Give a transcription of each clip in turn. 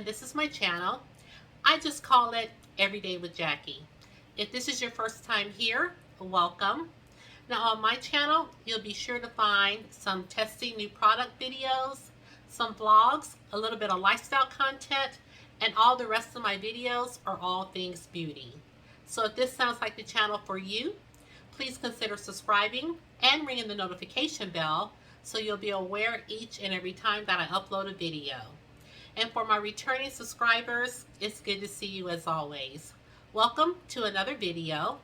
and this is my channel. I just call it Everyday with Jackie. If this is your first time here, welcome. Now on my channel, you'll be sure to find some testing new product videos, some vlogs, a little bit of lifestyle content, and all the rest of my videos are all things beauty. So if this sounds like the channel for you, please consider subscribing and ringing the notification bell so you'll be aware each and every time that I upload a video. And for my returning subscribers, it's good to see you as always. Welcome to another video.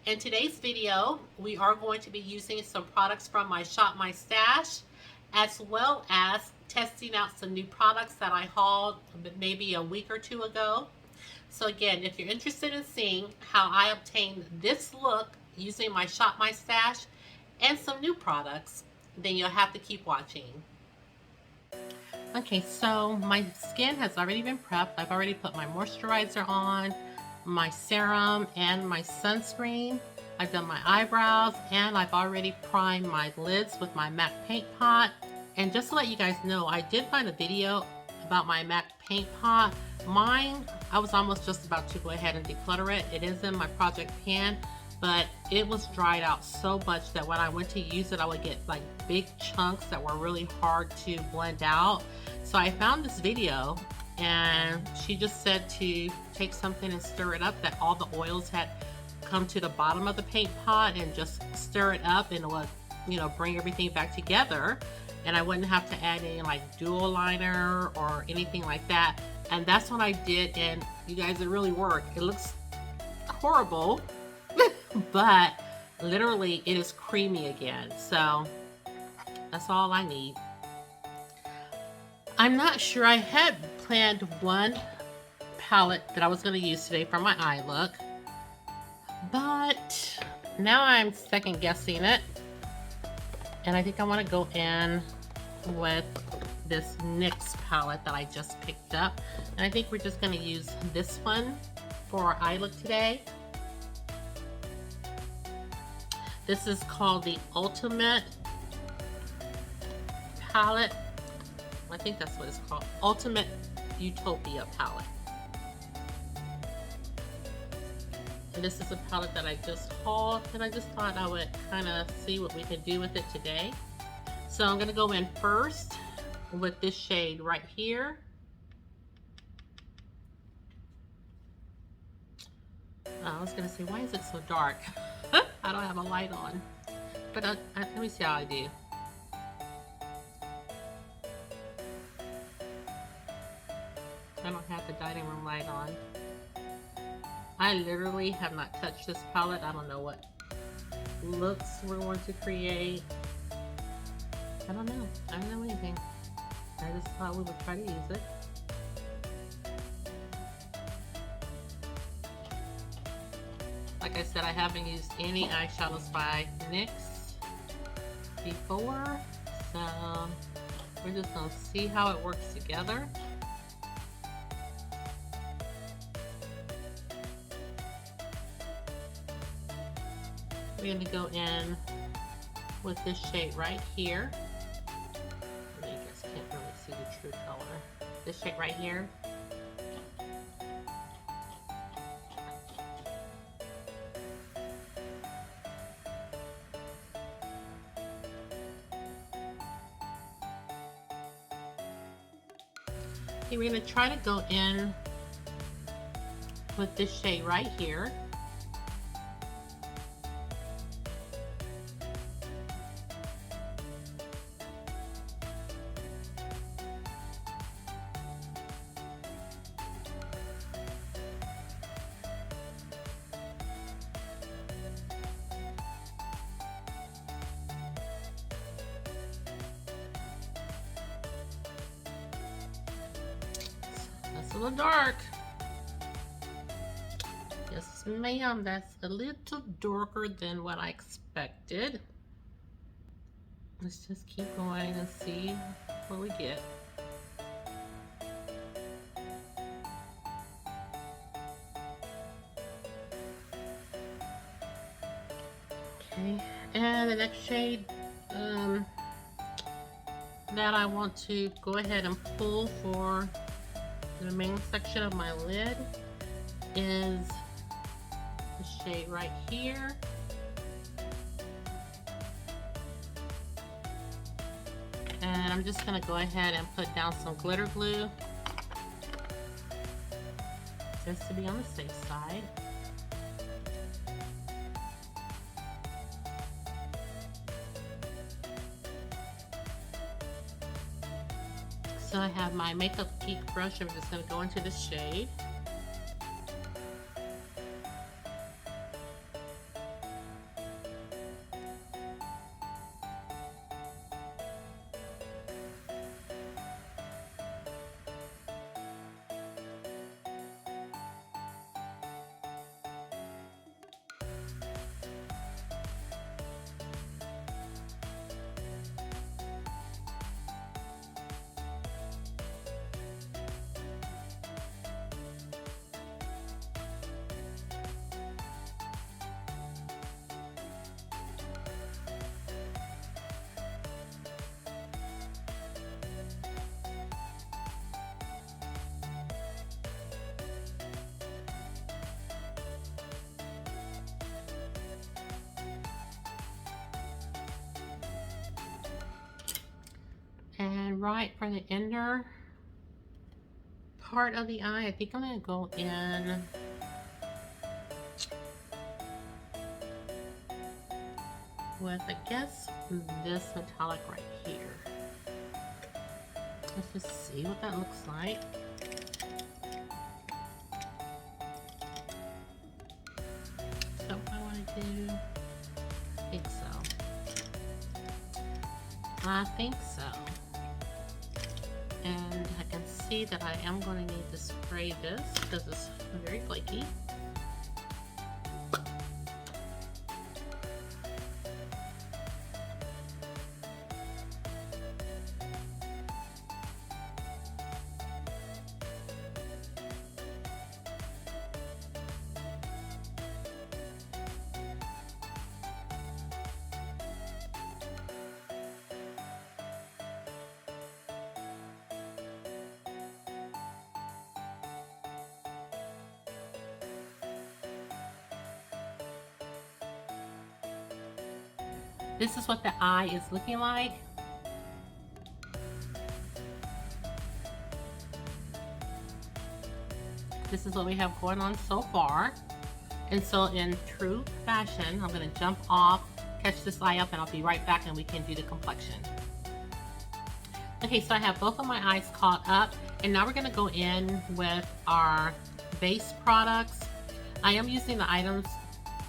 In today's video, we are going to be using some products from my Shop My Stash, as well as testing out some new products that I hauled maybe a week or two ago. So again, if you're interested in seeing how I obtained this look using my Shop My Stash and some new products, then you'll have to keep watching. Okay, so my skin has already been prepped. I've already put my moisturizer on, my serum, and my sunscreen. I've done my eyebrows, and I've already primed my lids with my MAC paint pot. And just to let you guys know, I did find a video about my MAC paint pot. Mine, I was almost just about to go ahead and declutter it. It is in my project pan, but it was dried out so much that when I went to use it, I would get like big chunks that were really hard to blend out. So I found this video, and she just said to take something and stir it up, that all the oils had come to the bottom of the paint pot, and just stir it up, and it would, you know, bring everything back together, and I wouldn't have to add any like dual liner or anything like that. And that's what I did, and you guys, it really worked. It looks horrible, but literally it is creamy again. So that's all I need. I'm not sure. I had planned one palette that I was going to use today for my eye look, but now I'm second guessing it, and I think I want to go in with this NYX palette that I just picked up, and I think we're just going to use this one for our eye look today. This is called the Ultimate palette. I think that's what it's called. Ultimate Utopia palette. And this is a palette that I just hauled, and I just thought I would kind of see what we could do with it today. So I'm going to go in first with this shade right here. I was going to say, why is it so dark? I don't have a light on, but let me see how I do. I don't have the dining room light on. I literally have not touched this palette. I don't know what looks we're going to create. I don't know. I don't know anything. I just thought we would try to use it. Like I said, I haven't used any eyeshadows by NYX before, so we're just going to see how it works together. We're going to go in with this shade right here. You guys can't really see the true color. This shade right here. Okay, we're going to try to go in with this shade right here. A little dark. Yes, ma'am, that's a little darker than what I expected. Let's just keep going and see what we get. Okay, and the next shade that I want to go ahead and pull for The main section of my lid is the shade right here. And I'm just gonna go ahead and put down some glitter glue just to be on the safe side. So I have my Makeup Geek brush. I'm just going to go into the shade. And right for the inner part of the eye, I think I'm going to go in with, I guess, this metallic right here. Let's just see what that looks like. Is that what I want to do? I think so. I think so. And I can see that I am going to need to spray this because it's very flaky. This is what the eye is looking like. This is what we have going on so far. And so in true fashion, I'm gonna jump off, catch this eye up, and I'll be right back and we can do the complexion. Okay, so I have both of my eyes caught up, and now we're gonna go in with our base products. I am using the items,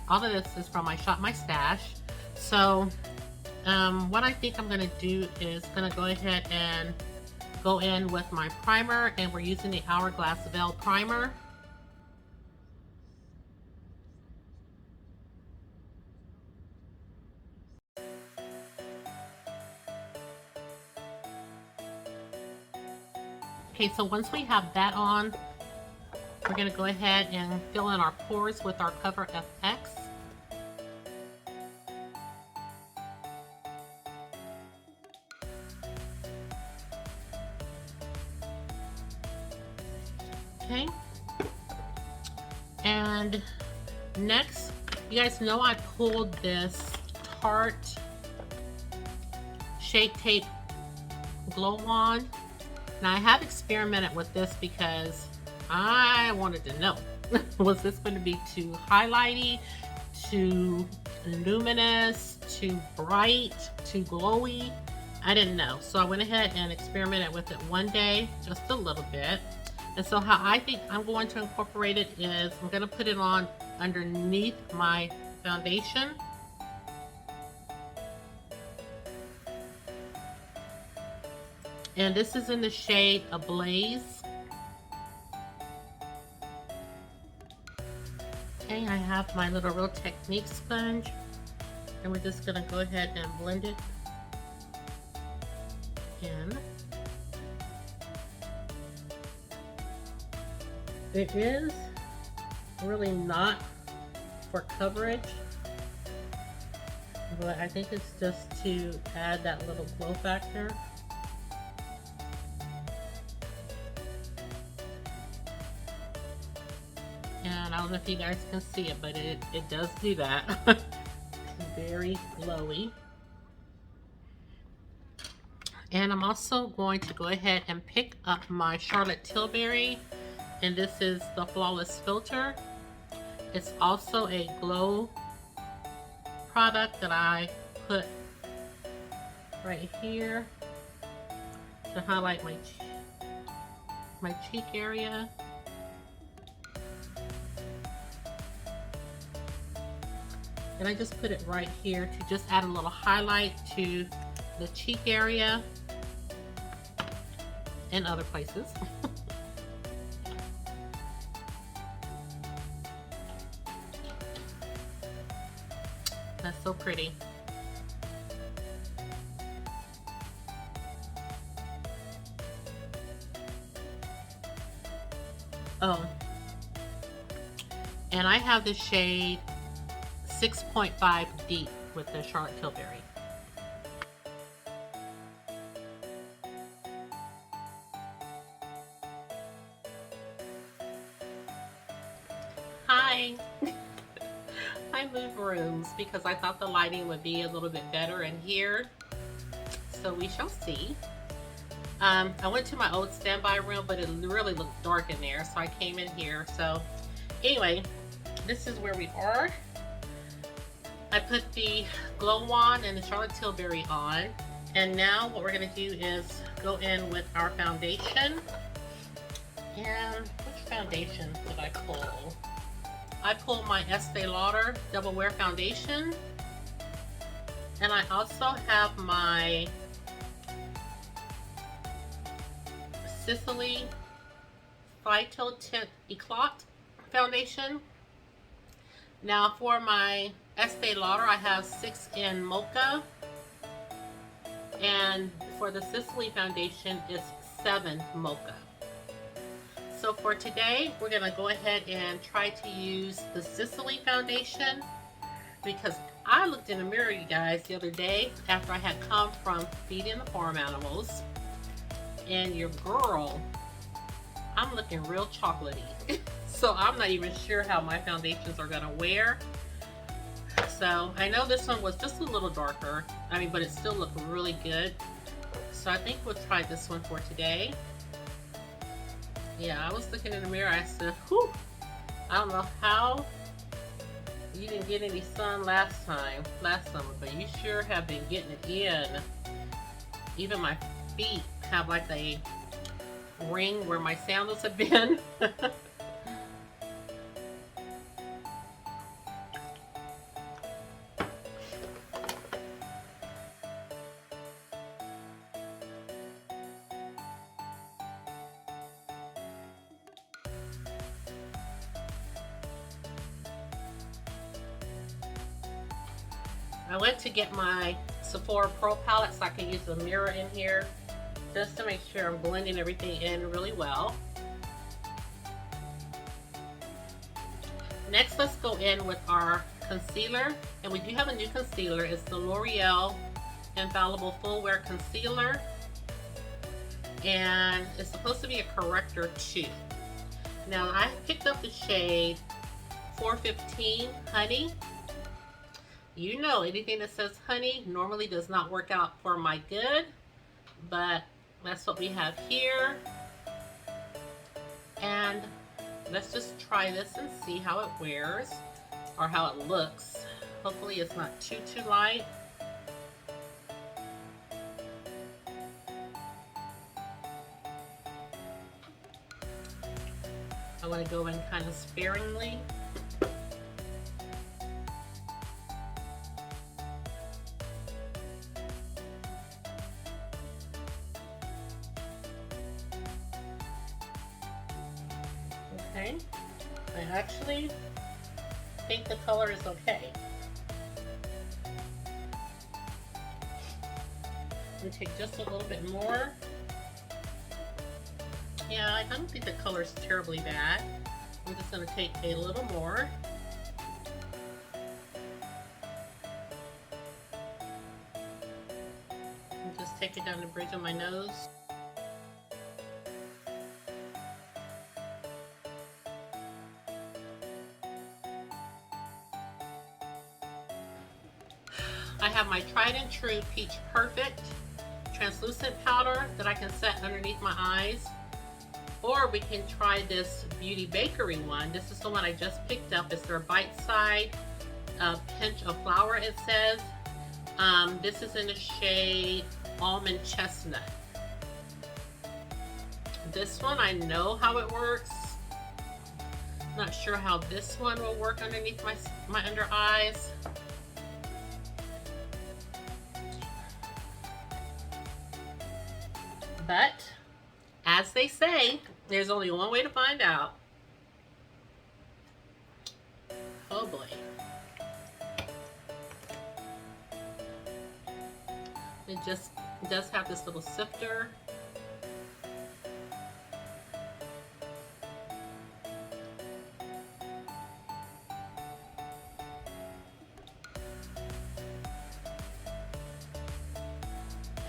all of this is from my Shop My Stash. So what I think I'm going to do is going to go ahead and go in with my primer, and we're using the Hourglass Veil Primer. Okay, so once we have that on, we're going to go ahead and fill in our pores with our Cover FX. Okay, and next, you guys know I pulled this Tarte Shape Tape Glow Wand. Now I have experimented with this because I wanted to know, was this going to be too highlighty, too luminous, too bright, too glowy? I didn't know, so I went ahead and experimented with it one day, just a little bit. And so how I think I'm going to incorporate it is I'm going to put it on underneath my foundation. And this is in the shade Ablaze. Okay, I have my little Real Technique sponge, and we're just going to go ahead and blend it in. It is really not for coverage, but I think it's just to add that little glow factor. And I don't know if you guys can see it, but it does do that. Very glowy. And I'm also going to go ahead and pick up my Charlotte Tilbury, and this is the Flawless Filt'r. It's also a glow product that I put right here to highlight my cheek area. And I just put it right here to just add a little highlight to the cheek area and other places. That's so pretty. Oh, and I have the shade 6.5 Deep with the Charlotte Tilbury. Hi! I moved rooms because I thought the lighting would be a little bit better in here, so we shall see. I went to my old standby room, but it really looked dark in there, so I came in here. So anyway, this is where we are. I put the Glow Wand and the Charlotte Tilbury on, and now what we're going to do is go in with our foundation. And which foundation did I pull? I pulled my Estee Lauder Double Wear Foundation, and I also have my Sicily Foundation Tint Eclat Foundation. Now for my Estee Lauder, I have 6 in Mocha, and for the Sicily Foundation, it's 7 Mocha. So for today, we're gonna go ahead and try to use the Sicily Foundation, because I looked in the mirror, you guys, the other day after I had come from feeding the farm animals, and your girl, I'm looking real chocolatey. So I'm not even sure how my foundations are gonna wear. So I know this one was just a little darker, but it still looked really good. So I think we'll try this one for today. Yeah, I was looking in the mirror, I said, whew, I don't know how you didn't get any sun last summer, but you sure have been getting it in. Even my feet have like a ring where my sandals have been. I went to get my Sephora Pro palette so I can use the mirror in here just to make sure I'm blending everything in really well. Next, let's go in with our concealer, and we do have a new concealer. It's the L'Oreal Infallible Full Wear Concealer, and it's supposed to be a corrector too. Now I picked up the shade 415 Honey. You know, anything that says honey normally does not work out for my good, but that's what we have here. And let's just try this and see how it wears, or how it looks. Hopefully it's not too light. I want to go in kind of sparingly. Okay, I actually think the color is okay. I'm going to take just a little bit more. Yeah, I don't think the color is terribly bad. I'm just going to take a little more. And just take it down the bridge of my nose. I have my tried and true Peach Perfect translucent powder that I can set underneath my eyes. Or we can try this Beauty Bakery one. This is the one I just picked up. It's their bite side pinch of flour, it says. This is in the shade Almond Chestnut. This one, I know how it works. Not sure how this one will work underneath my under eyes. But, as they say, there's only one way to find out. Oh boy. It just does have this little sifter.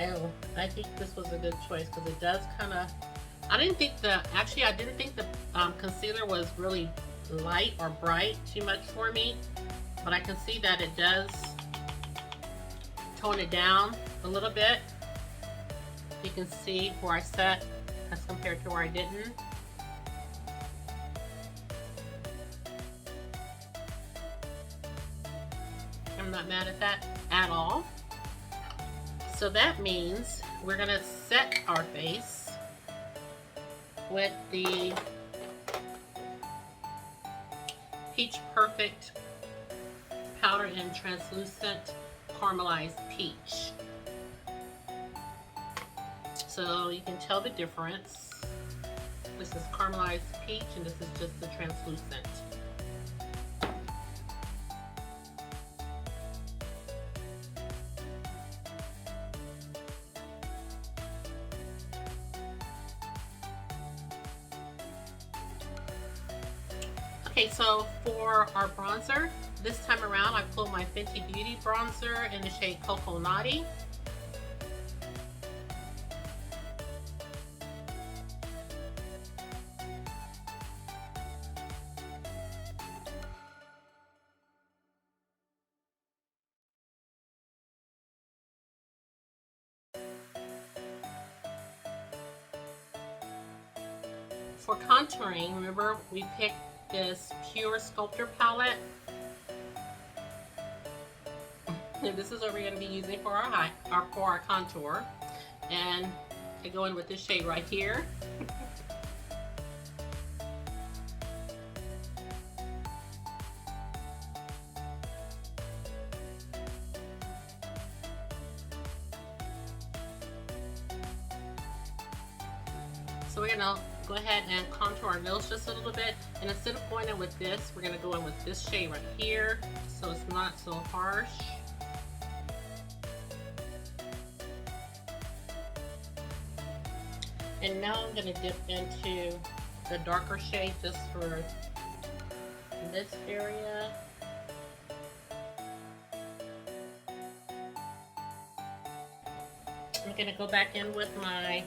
Oh, I think this was a good choice because it does kind of, I didn't think the concealer was really light or bright too much for me, but I can see that it does tone it down a little bit. You can see where I set as compared to where I didn't. I'm not mad at that at all. So that means we're gonna set our face with the Peach Perfect Powder in Translucent Caramelized Peach. So you can tell the difference. This is caramelized peach and this is just the translucent. Okay, so for our bronzer, this time around I pulled my Fenty Beauty bronzer in the shade Cocoa Naughty. For contouring, remember we picked this Pure Sculptor palette. And this is what we're going to be using for our contour. And I go in with this shade right here. So we're gonna go ahead and contour our nose just a little bit, and instead of going in with this, we're gonna go in with this shade right here, so it's not so harsh. And now I'm gonna dip into the darker shade just for this area. I'm gonna go back in with my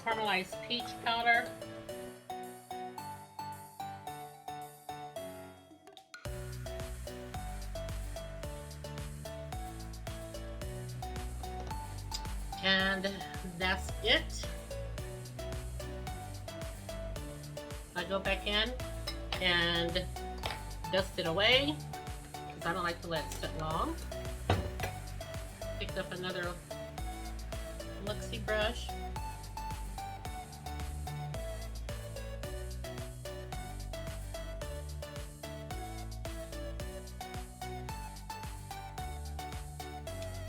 caramelized peach powder. And that's it. I go back in and dust it away because I don't like to let it sit long. Picked up another Luxie brush.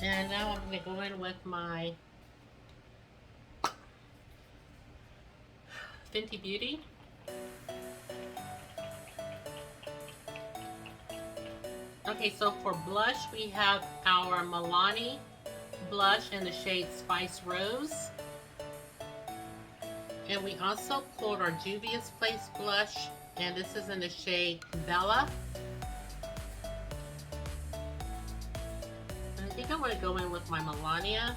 And now I'm going to go in with my Fenty Beauty. Okay, so for blush, we have our Milani blush in the shade Spice Rose. And we also pulled our Juvia's Place blush, and this is in the shade Bella. I think I'm going to go in with my Milania.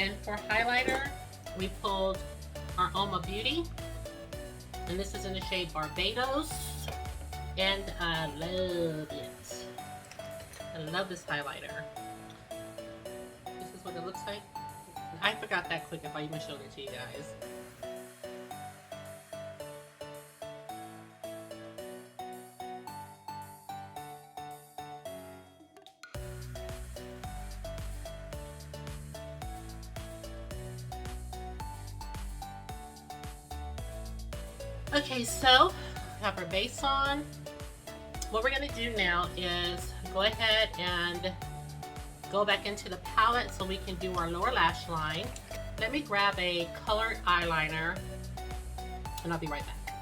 And for highlighter, we pulled our Uoma Beauty, and this is in the shade Barbados, and I love it. I love this highlighter. This is what it looks like. I forgot that quick if I even showed it to you guys. Okay, so we have our base on. What we're going to do now is go ahead and go back into the palette so we can do our lower lash line. Let me grab a colored eyeliner and I'll be right back.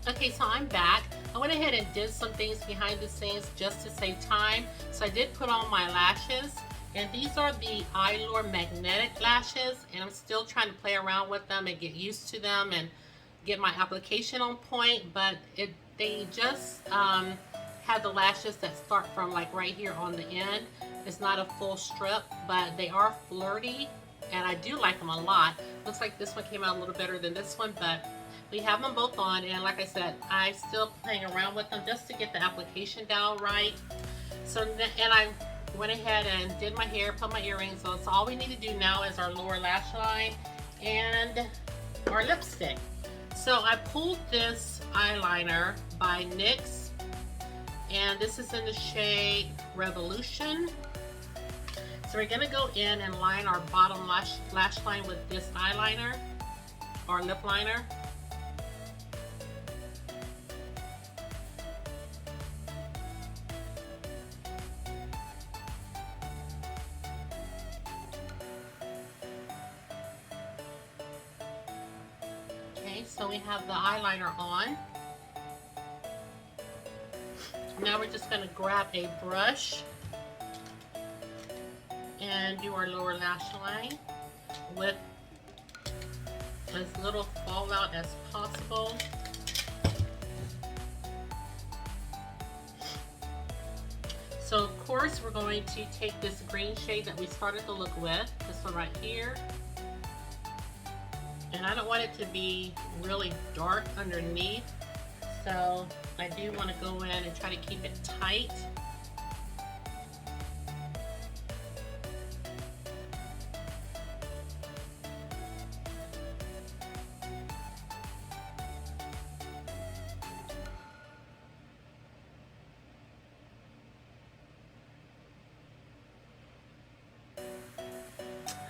Okay, so I'm back. I went ahead and did some things behind the scenes just to save time. So I did put on my lashes, and these are the Allure magnetic lashes, and I'm still trying to play around with them and get used to them and get my application on point, but they just have the lashes that start from like right here on the end. It's not a full strip, but they are flirty and I do like them a lot. Looks like this one came out a little better than this one, but we have them both on, and like I said, I'm still playing around with them just to get the application down right. So, and I went ahead and did my hair, put my earrings on. So all we need to do now is our lower lash line and our lipstick. So I pulled this eyeliner by NYX, and this is in the shade Revolution. So we're gonna go in and line our bottom lash line with this eyeliner or lip liner. So we have the eyeliner on. Now we're just going to grab a brush and do our lower lash line with as little fallout as possible. So of course we're going to take this green shade that we started the look with, this one right here. And I don't want it to be really dark underneath, so I do want to go in and try to keep it tight.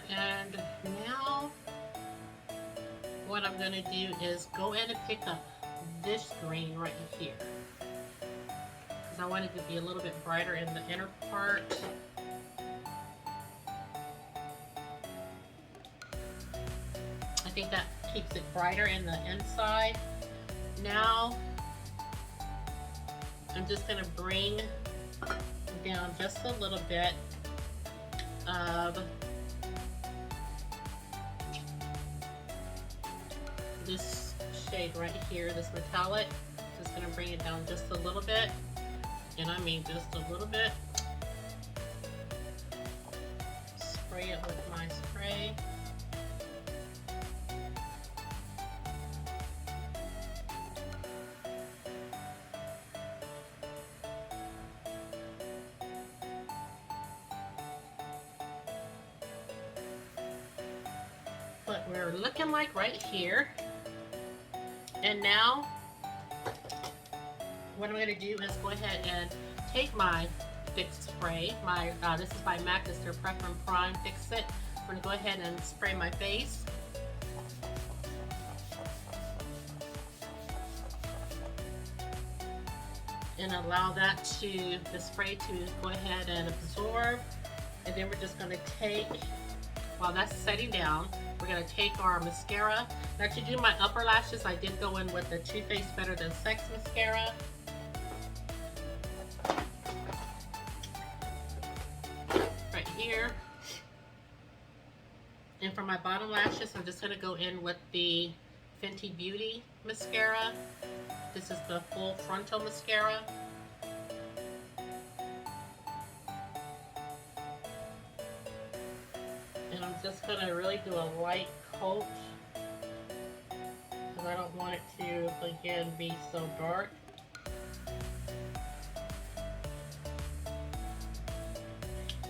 And now what I'm going to do is go in and pick up this green right here, because I want it to be a little bit brighter in the inner part. I think that keeps it brighter in the inside. Now I'm just going to bring down just a little bit of this shade right here, this metallic. Just gonna bring it down just a little bit, and I mean just a little bit. Spray it with my spray. What we're looking like right here. And now, what I'm going to do is go ahead and take my fix spray. This is by MAC, it's their Prep and Prime Fix It. I'm going to go ahead and spray my face. And allow that the spray to go ahead and absorb. And then we're just going to take, while that's setting down, we're going to take our mascara. Now to do my upper lashes, I did go in with the Too Faced Better Than Sex mascara. Right here. And for my bottom lashes, I'm just going to go in with the Fenty Beauty mascara. This is the full frontal mascara. And I'm just going to really do a light coat because I don't want it to, again, be so dark.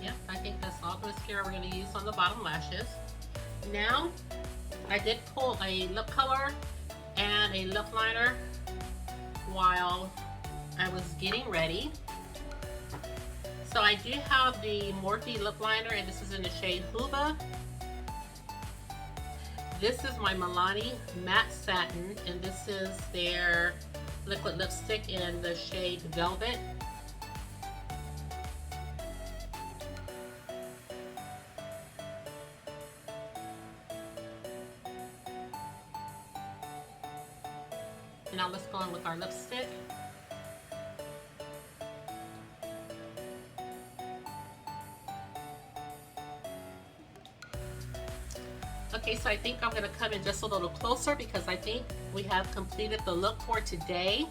Yep, I think that's all the mascara we're going to use on the bottom lashes. Now, I did pull a lip color and a lip liner while I was getting ready. So I do have the Morphe Lip Liner, and this is in the shade Huda. This is my Milani Matte Satin, and this is their liquid lipstick in the shade Velvet. And now let's go on with our lipstick. Okay, so I think I'm going to come in just a little closer because I think we have completed the look for today.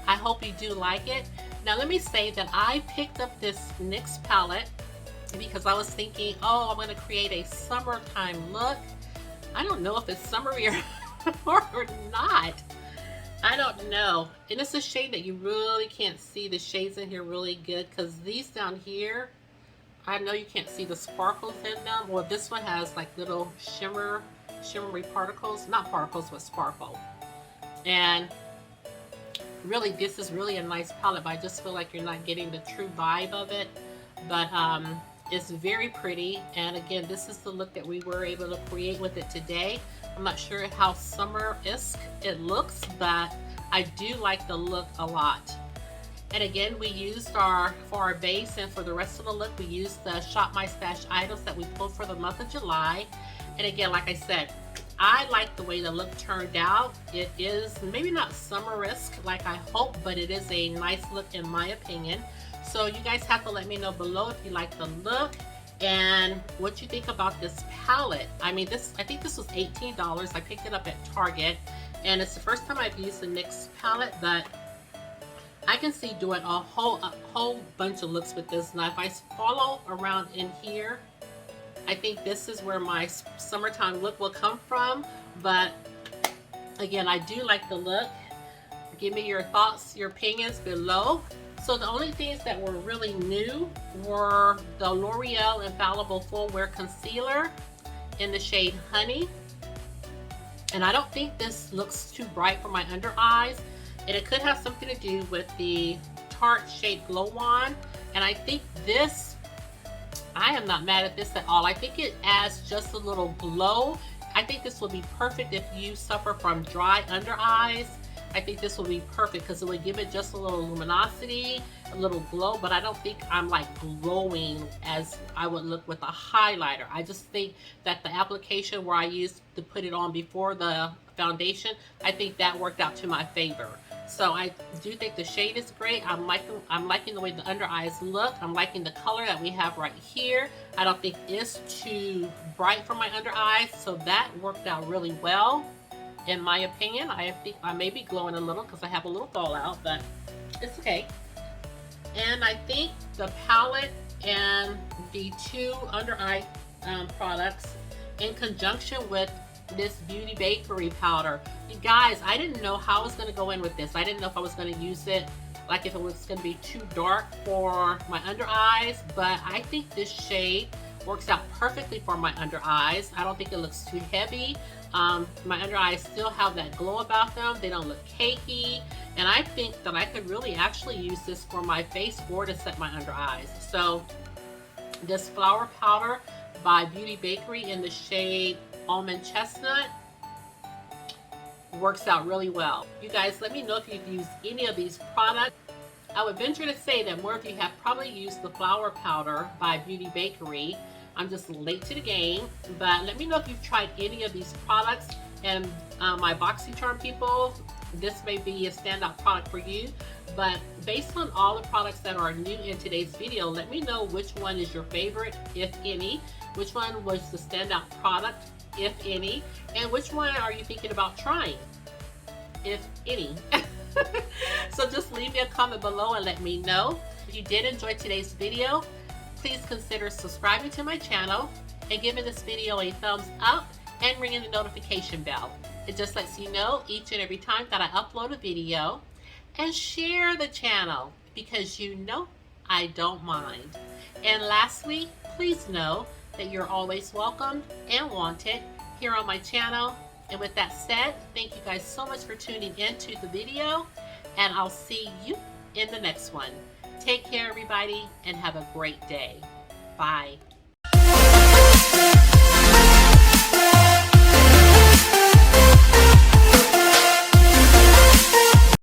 I hope you do like it. Now let me say that I picked up this NYX palette because I was thinking, oh, I'm going to create a summertime look. I don't know if it's summery or not. I don't know. And it's a shade that you really can't see the shades in here really good because these down here, I know you can't see the sparkles in them. Well, this one has like little shimmery particles. Not particles, but sparkle. And really, this is really a nice palette, but I just feel like you're not getting the true vibe of it. But it's very pretty, and again, this is the look that we were able to create with it today. I'm not sure how summer-esque it looks, but I do like the look a lot. And again, we used for our base and for the rest of the look, we used the Shop My Stash items that we pulled for the month of July. And again, like I said, I like the way the look turned out. It is maybe not summer-esque like I hope, but it is a nice look in my opinion. So you guys have to let me know below if you like the look and what you think about this palette. I mean, I think this was $18. I picked it up at Target, and it's the first time I've used the NYX palette, but I can see doing a whole bunch of looks with this. Now, if I follow around in here, I think this is where my summertime look will come from. But again, I do like the look. Give me your thoughts, your opinions below. So the only things that were really new were the L'Oreal Infallible Full Wear Concealer in the shade Honey. And I don't think this looks too bright for my under eyes. And it could have something to do with the Tarte shade Glow Wand. And I think this, I am not mad at this at all. I think it adds just a little glow. I think this will be perfect if you suffer from dry under eyes. I think this will be perfect because it would give it just a little luminosity, a little glow, but I don't think I'm like glowing as I would look with a highlighter. I just think that the application where I used to put it on before the foundation, I think that worked out to my favor. So I do think the shade is great. I'm liking the way the under eyes look. I'm liking the color that we have right here. I don't think it's too bright for my under eyes, so that worked out really well. In my opinion, I think I may be glowing a little because I have a little fallout, but it's okay. And I think the palette and the two under eye products in conjunction with this Beauty Bakery powder. You guys, I didn't know how I was going to go in with this. I didn't know if I was going to use it, like if it was going to be too dark for my under eyes, but I think this shade works out perfectly for my under eyes. I don't think it looks too heavy. My under eyes still have that glow about them. They don't look cakey. And I think that I could really actually use this for my face or to set my under eyes. So this flower powder by Beauty Bakery in the shade Almond Chestnut works out really well. You guys, let me know if you've used any of these products. I would venture to say that more of you have probably used the flower powder by Beauty Bakery. I'm just late to the game, but let me know if you've tried any of these products. And my BoxyCharm people, this may be a standout product for you. But based on all the products that are new in today's video, let me know which one is your favorite, if any. Which one was the standout product if any, and which one are you thinking about trying, if any? So just leave me a comment below and let me know. If you did enjoy today's video, please consider subscribing to my channel and giving this video a thumbs up and ringing the notification bell. It just lets you know each and every time that I upload a video. And share the channel, because you know I don't mind. And lastly, please know that you're always welcome and wanted here on my channel. And with that said, thank you guys so much for tuning into the video, and I'll see you in the next one. Take care, everybody, and have a great day. Bye.